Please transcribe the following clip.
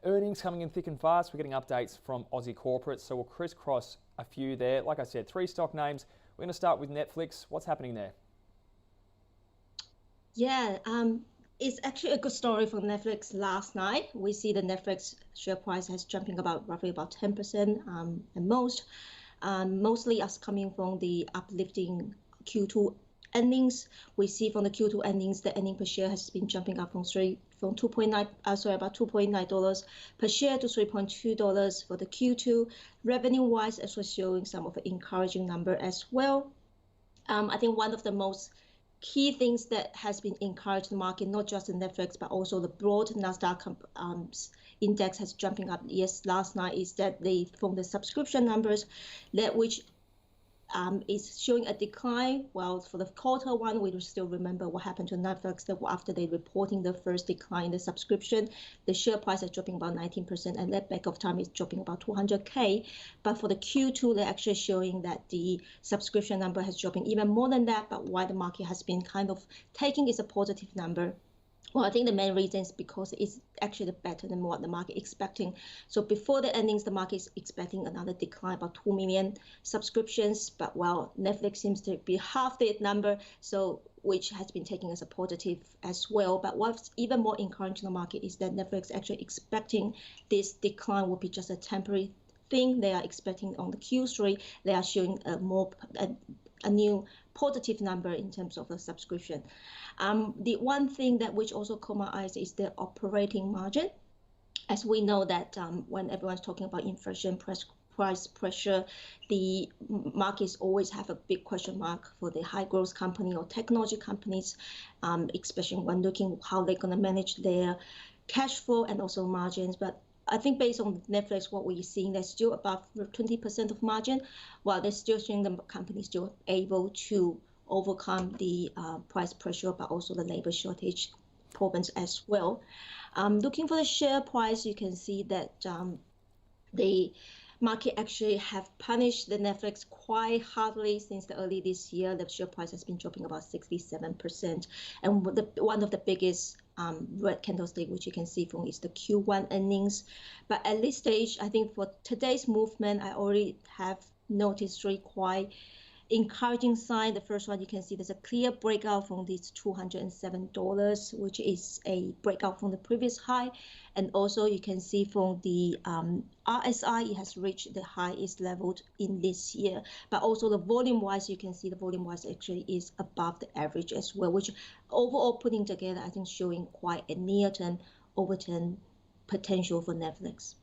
earnings coming in thick and fast. We're getting updates from Aussie corporates, so we'll crisscross a few there. Like I said, 3 stock names. We're going to start with Netflix. What's happening there? Yeah, it's actually a good story for Netflix last night. We see the Netflix share price has jumping roughly about 10%, and mostly as coming from the uplifting Q2 earnings. We see from the Q2 earnings, the earning per share has been jumping up from about $2.9 per share to $3.2 for the Q2. Revenue wise, as was showing some of the encouraging number as well. I think one of the most key things that has been encouraged the market, not just in Netflix, but also the broad Nasdaq index has jumping up last night, is that from the subscription numbers, which is showing a decline. Well, for the quarter one, we still remember what happened to Netflix that after they reporting the first decline in the subscription, the share price is dropping about 19%, and that back of time is dropping about 200K. But for the Q2, they're actually showing that the subscription number has dropping even more than that. But why the market has been kind of taking is a positive number. Well, I think the main reason is because it's actually better than what the market expecting. So before the earnings, the market is expecting another decline, about 2 million subscriptions. But well, Netflix seems to be half that number, so which has been taken as a positive as well. But what's even more encouraging the market is that Netflix actually expecting this decline will be just a temporary thing. They are expecting on the Q3, they are showing a new positive number in terms of the subscription. The one thing that which also caught my eyes is the operating margin. As we know that when everyone's talking about inflation, price pressure, the markets always have a big question mark for the high growth company or technology companies, especially when looking how they're going to manage their cash flow and also margins. But I think based on Netflix, what we're seeing, they're still above 20% of margin, while they're still showing the company still able to overcome the price pressure, but also the labor shortage problems as well. Looking for the share price, you can see that the market actually have punished the Netflix quite hardly since the early this year. The share price has been dropping about 67%, and one of the biggest red candlestick which you can see from is the Q1 earnings. But at this stage, I think for today's movement, I already have noticed 3 quite encouraging sign. The first one, you can see there's a clear breakout from this $207, which is a breakout from the previous high. And also you can see from the RSI, it has reached the highest level in this year. But also the volume wise, you can see the volume wise actually is above the average as well, which overall putting together, I think showing quite a near-term overturn potential for Netflix.